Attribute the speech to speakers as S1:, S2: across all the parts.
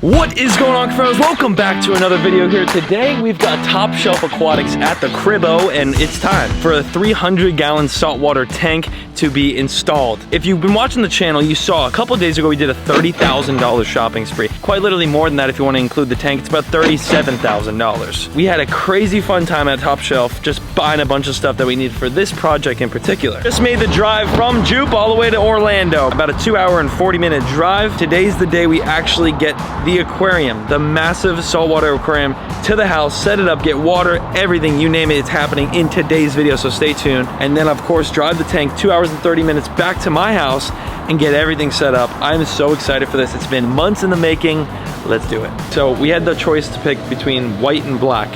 S1: What is going on, Cuffaro? Welcome back to another video here. Today we've got Top Shelf Aquatics at the cribbo, and it's time for a 300-gallon saltwater tank to be installed. If you've been watching the channel, you saw a couple days ago we did a $30,000 shopping spree. Quite literally more than that if you want to include the tank. It's about $37,000. We had a crazy fun time at Top Shelf, just buying a bunch of stuff that we need for this project in particular. Just made the drive from Jupe all the way to Orlando. About a 2-hour and 40-minute drive. Today's the day we actually get the aquarium, the massive saltwater aquarium, to the house, set it up, get water, everything, you name it, it's happening in today's video, so stay tuned. And then of course drive the tank 2 hours and 30 minutes back to my house and get everything set up. I'm so excited for this. It's been months in the making. Let's do it. So we had the choice to pick between white and black.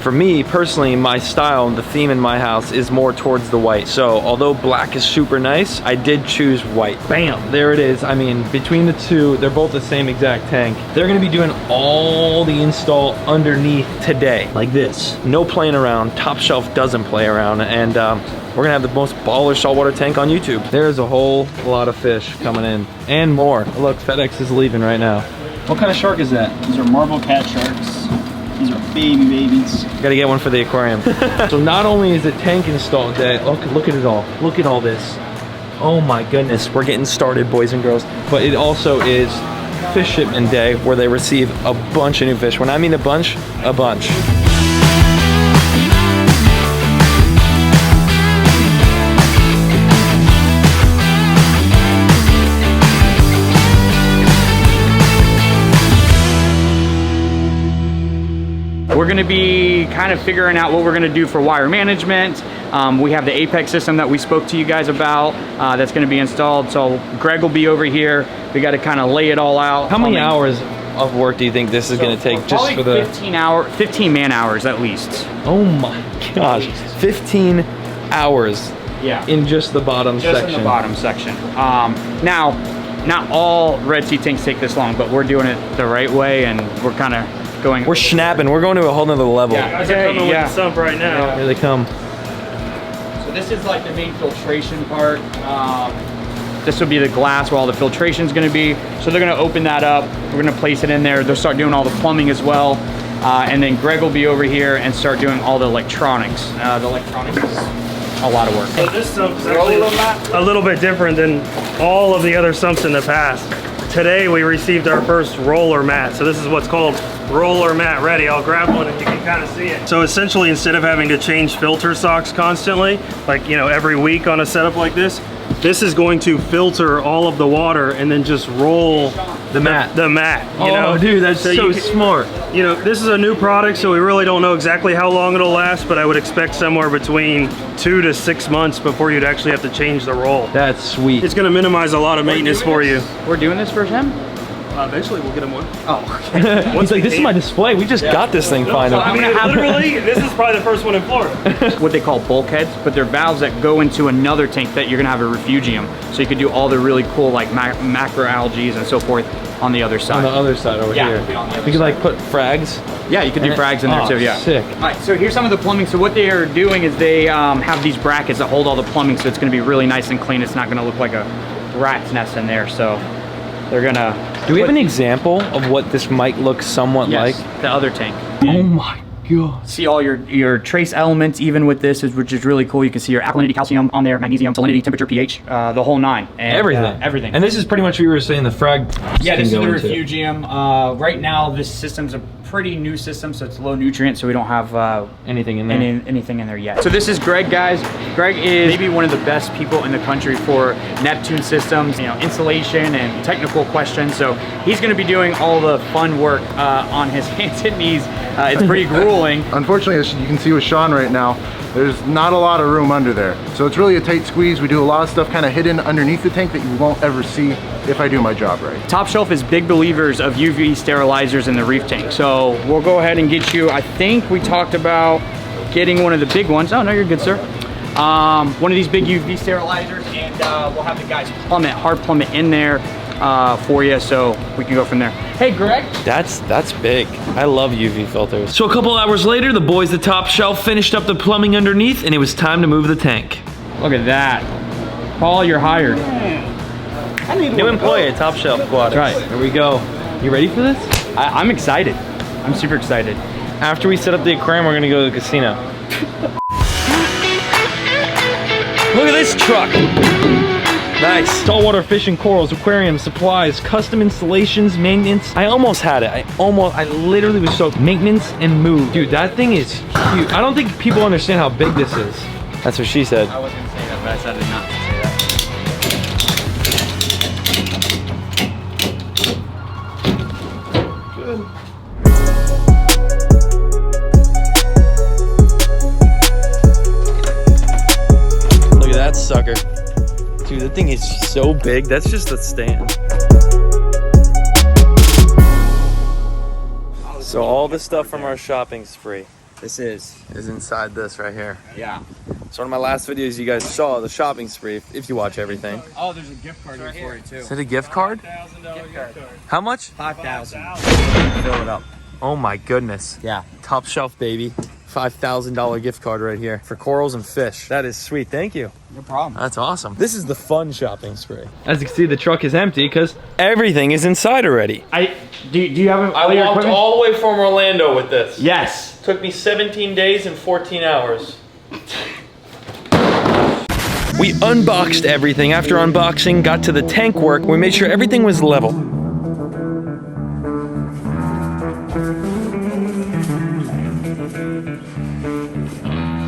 S1: For me, personally, my style, the theme in my house is more towards the white. So although black is super nice, I did choose white. Bam, there it is. I mean, between the two, they're both the same exact tank. They're gonna be doing all the install underneath today, like this. No playing around. Top Shelf doesn't play around. And we're gonna have the most baller saltwater tank on YouTube. There's a whole lot of fish coming in and more. Look, FedEx is leaving right now. What kind of shark is that?
S2: These are marble cat sharks. These are babies.
S1: Gotta get one for the aquarium. So not only is the tank installed, look at it all. Look at all this. Oh my goodness, we're getting started, boys and girls. But it also is fish shipment day where they receive a bunch of new fish. When I mean a bunch, a bunch.
S2: We're gonna be kind of figuring out what we're gonna do for wire management. We have the Apex system that we spoke to you guys about that's gonna be installed. So Greg will be over here. We gotta kind of lay it all out.
S1: How many hours of work do you think this is gonna take just for the...
S2: 15 man hours at least.
S1: Oh my gosh, 15 hours.
S2: Yeah.
S1: In just the bottom section.
S2: Just in the bottom section. Now, not all Red Sea tanks take this long, but we're doing it the right way, and we're kind of going.
S1: We're schnapping. We're going to a whole nother level.
S2: Yeah,
S3: guys are coming with the sump right now.
S1: Yeah. Here they come.
S2: So this is like the main filtration part. This will be the glass where all the filtration is going to be. So they're going to open that up. We're going to place it in there. They'll start doing all the plumbing as well. And then Greg will be over here and start doing all the electronics. The electronics is a lot of work.
S3: So this sump is actually a little bit different than all of the other sumps in the past. Today we received our first roller mat. So this is what's called roller mat ready. I'll grab one and you can kind of see it. So essentially, instead of having to change filter socks constantly, like, you know, every week on a setup like this is going to filter all of the water and then just roll
S1: the mat.
S3: You know?
S1: Dude, that's so smart.
S3: You know, this is a new product, so we really don't know exactly how long it'll last, but I would expect somewhere between 2 to 6 months before you'd actually have to change the roll.
S1: That's sweet.
S3: It's gonna minimize a lot of maintenance for you.
S2: We're doing this for him?
S3: Eventually we'll get him one.
S2: Oh, okay.
S1: He's like, this is my display. We just got this thing finally.
S3: I mean, literally, this is probably the first one in Florida.
S2: What they call bulkheads, but they're valves that go into another tank that you're gonna have a refugium. So you could do all the really cool like macroalgae and so forth on the other side.
S1: On the other side over here. You could like put frags.
S2: Yeah, you could do frags in there too, yeah.
S1: Sick.
S2: All right, so here's some of the plumbing. So what they are doing is they have these brackets that hold all the plumbing, so it's gonna be really nice and clean. It's not gonna look like a rat's nest in there, so they're gonna...
S1: Do we have an example of what this might look somewhat like?
S2: The other tank.
S1: Oh my God.
S2: See all your trace elements even with this, which is really cool. You can see your alkalinity, calcium on there, magnesium, salinity, temperature, pH, the whole 9. And,
S1: everything.
S2: Everything.
S1: And this is pretty much what you were saying, the frag.
S2: Yeah, this is the refugium. Right now, this system's a pretty new system, so it's low nutrient, so we don't have
S1: anything in there.
S2: Anything in there yet. So this is Greg, guys. Greg is maybe one of the best people in the country for Neptune systems, you know, installation and technical questions. So he's going to be doing all the fun work on his hands and knees. It's pretty grueling.
S4: Unfortunately, as you can see with Sean right now, there's not a lot of room under there. So it's really a tight squeeze. We do a lot of stuff kind of hidden underneath the tank that you won't ever see if I do my job right.
S2: Top Shelf is big believers of UV sterilizers in the reef tank. So we'll go ahead and get you, I think we talked about getting one of the big ones. Oh, no, you're good, sir. One of these big UV sterilizers, and we'll have the guys hard plumb it in there for you, so we can go from there. Hey, Greg.
S1: That's big. I love UV filters. So a couple hours later, the boys at Top Shelf finished up the plumbing underneath, and it was time to move the tank.
S2: Look at that. Paul, you're hired.
S1: New employee at Top Shelf Aquatics.
S2: Right.
S1: Here we go. You ready for this?
S2: I'm excited. I'm super excited.
S1: After we set up the aquarium, we're gonna go to the casino. Look at this truck. Nice. Saltwater fishing, corals, aquarium, supplies, custom installations, maintenance. I almost had it. I literally was so maintenance and move. Dude, that thing is huge. I don't think people understand how big this is. That's what she said.
S2: I wasn't gonna say that, but I decided not to say that.
S1: Good. Look at that sucker. Dude, that thing is so big. That's just a stand. So all the stuff from our shopping spree
S2: This is
S1: inside this right here.
S2: yeah.
S1: So one of my last videos you guys saw, the shopping spree, if you watch everything.
S2: Oh, there's a gift card here for you too.
S1: Is it a gift card?
S3: $1,000 gift card.
S1: How much?
S2: 5,000.
S3: $5,000.
S2: Fill it up.
S1: Oh my goodness.
S2: Yeah.
S1: Top shelf, baby. $5,000 gift card right here for corals and fish. That is sweet. Thank you.
S2: No problem.
S1: That's awesome. This is the fun shopping spree. As you can see, the truck is empty because everything is inside already.
S2: Do you have
S1: I walked all the way from Orlando with this.
S2: Yes.
S1: Took me 17 days and 14 hours. We unboxed everything. After unboxing, got to the tank work. We made sure everything was level.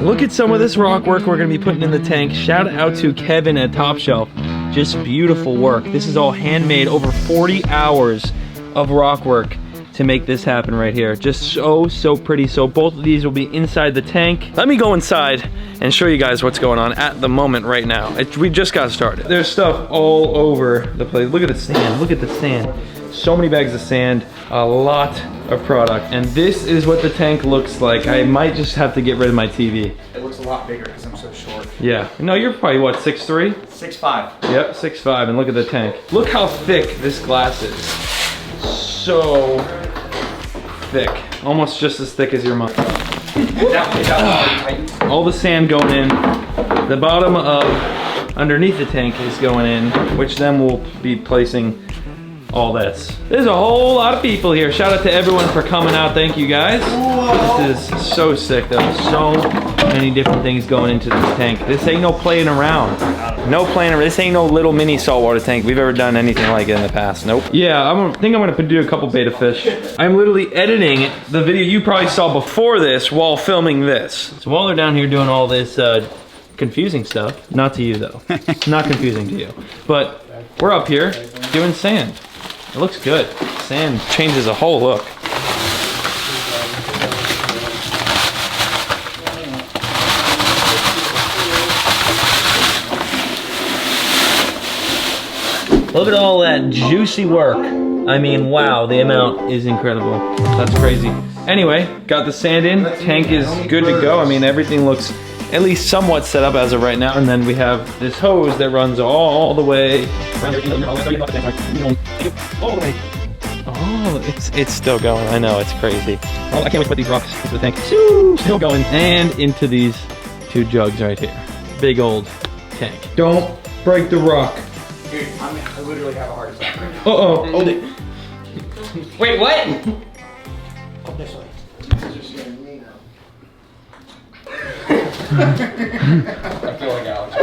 S1: Look at some of this rock work we're gonna be putting in the tank. Shout out to Kevin at Top Shelf. Just beautiful work. This is all handmade, over 40 hours of rock work to make this happen right here. Just so pretty. So both of these will be inside the tank. Let me go inside and show you guys what's going on at the moment right now. We just got started. There's stuff all over the place. Look at the sand, look at the sand. So many bags of sand, a lot of product. And this is what the tank looks like. I might just have to get rid of my TV.
S2: It looks a lot bigger because I'm so short.
S1: Yeah, no, you're probably what, 6'3"?
S2: 6'5".
S1: Yep, 6'5", and look at the tank. Look how thick this glass is. So thick, almost just as thick as your mouth. All the sand going in. The bottom of underneath the tank is going in, which then we'll be placing all this. There's a whole lot of people here. Shout out to everyone for coming out. Thank you guys. Whoa. This is so sick though. So many different things going into this tank. This ain't no playing around. No playing around. This ain't no little mini saltwater tank we've ever done anything like it in the past. Nope. Yeah, I think I'm gonna do a couple betta fish. I'm literally editing the video you probably saw before this while filming this. So while they're down here doing all this confusing stuff, not to you though, not confusing to you, but we're up here doing sand. It looks good. Sand changes a whole look. Look at all that juicy work. I mean, wow, the amount is incredible. That's crazy. Anyway, got the sand in. Tank is good to go. I mean, everything looks at least somewhat set up as of right now. And then we have this hose that runs all the way. Oh, it's still going. I know, it's crazy. Oh, I can't wait to put these rocks into the tank. Still going. And into these two jugs right here. Big old tank. Don't break the rock.
S2: Dude, I literally have a heart attack right now.
S1: Uh-oh.
S2: Hold it. Wait, what? Oh, this way. I feel like Alex.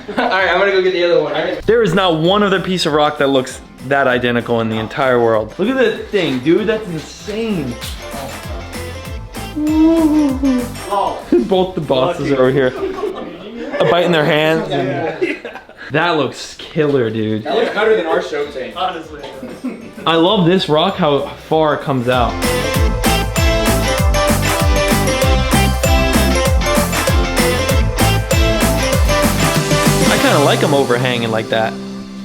S2: Alright, I'm gonna go get the other one.
S1: There is not one other piece of rock that looks that identical in the entire world. Look at that thing, dude. That's insane.
S2: Oh.
S1: Both the bosses are over here. A bite in their hand. That looks killer, dude.
S2: That looks better than our show tank.
S3: Honestly.
S1: I love this rock, how far it comes out. I kind of like them overhanging like that,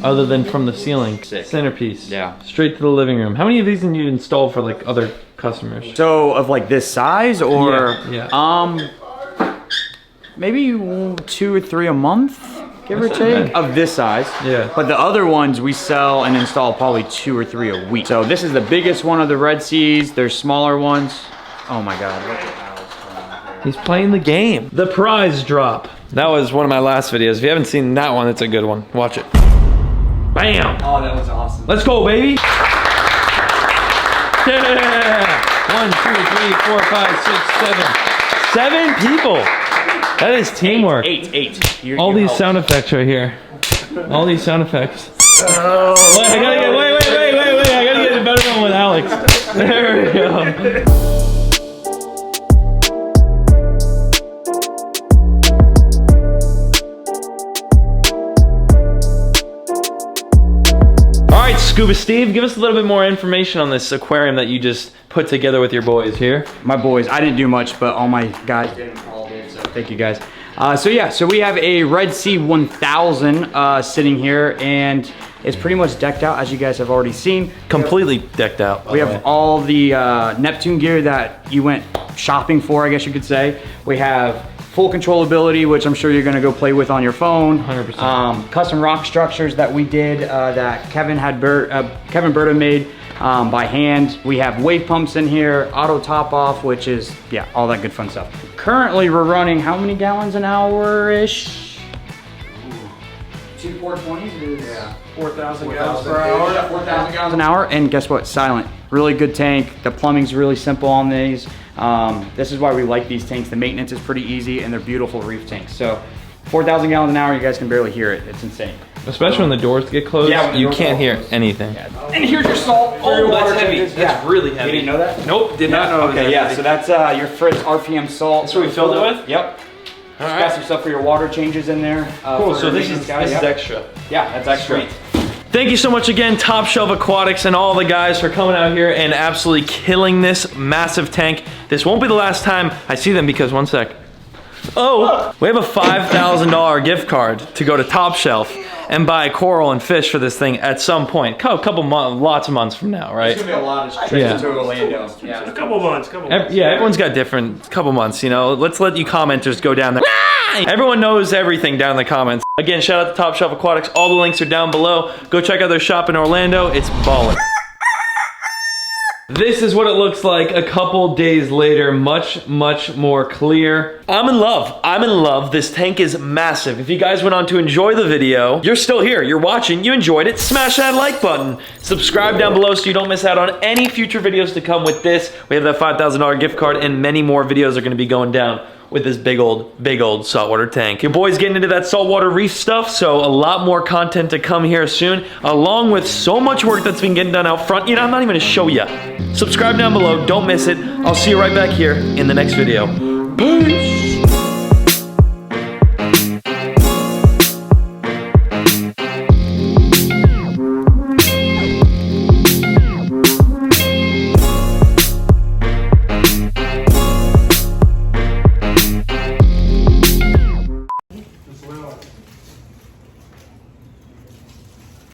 S1: other than from the ceiling.
S2: Sick.
S1: Centerpiece.
S2: Yeah.
S1: Straight to the living room. How many of these did you install for like other customers?
S2: So, of like this size or?
S1: Yeah.
S2: Maybe 2 or 3 a month, give or take. Of this size.
S1: Yeah.
S2: But the other ones we sell and install probably 2 or 3 a week. So this is the biggest one of the Red Seas. There's smaller ones. Oh my God. Look at Alex.
S1: He's playing the game. The prize drop. That was one of my last videos. If you haven't seen that one, it's a good one. Watch it. Bam!
S2: Oh, that was awesome.
S1: Let's go, baby! Yeah! 1, 2, 3, 4, 5, 6, 7. 7 people. That is teamwork.
S2: Eight.
S1: All these sound effects right here. All these sound effects. Oh. Wait, I gotta get a better one with Alex. There we go. Alright, Scuba Steve, give us a little bit more information on this aquarium that you just put together with your boys here.
S2: My boys, I didn't do much, but all my guys did all day, so thank you guys. So we have a Red Sea 1000 sitting here, and it's pretty much decked out, as you guys have already seen.
S1: Completely decked out.
S2: We have all the Neptune gear that you went shopping for, I guess you could say. We have full controllability, which I'm sure you're gonna go play with on your phone.
S1: 100%.
S2: Custom rock structures that we did that Kevin Berta made by hand. We have wave pumps in here, auto top off, which is, yeah, all that good fun stuff. Currently, we're running how many gallons an hour-ish? 2 420s is 4,000 gallons per hour. 4,000 gallons an hour, and guess what? Silent. Really good tank. The plumbing's really simple on these. This is why we like these tanks. The maintenance is pretty easy, and they're beautiful reef tanks. So 4,000 gallons an hour, you guys can barely hear it. It's insane.
S1: Especially when the doors get closed,
S2: yeah,
S1: you can't hear anything.
S2: Yeah. And here's your salt.
S1: Oh, that's heavy. That's really heavy.
S2: You didn't know that?
S1: Nope, did not know.
S2: Okay, yeah, so that's your first RPM salt.
S1: That's what we filled it with?
S2: Yep.
S1: All right.
S2: Got some stuff for your water changes in there.
S1: Cool, so this is extra.
S2: Yeah, that's extra.
S1: Sweet. Thank you so much again, Top Shelf Aquatics and all the guys for coming out here and absolutely killing this massive tank. This won't be the last time I see them because, one sec. Oh, we have a $5,000 gift card to go to Top Shelf and buy coral and fish for this thing at some point. Couple months, lots of months from now, right?
S2: It's gonna be a lot of trips to Orlando.
S3: Yeah. A couple months.
S1: Yeah, everyone's got different couple months, you know. Let's let you commenters go down there. Everyone knows everything down in the comments. Again, shout out to Top Shelf Aquatics. All the links are down below. Go check out their shop in Orlando. It's ballin'. This is what it looks like a couple days later, much more clear. I'm in love. I'm in love. This tank is massive. If you guys went on to enjoy the video, you're still here, you're watching, you enjoyed it, smash that like button. Subscribe down below so you don't miss out on any future videos to come with this. We have that $5,000 gift card and many more videos are gonna be going down with this big old saltwater tank. Your boy's getting into that saltwater reef stuff, so a lot more content to come here soon, along with so much work that's been getting done out front. You know, I'm not even gonna show you. Subscribe down below, don't miss it. I'll see you right back here in the next video. Peace!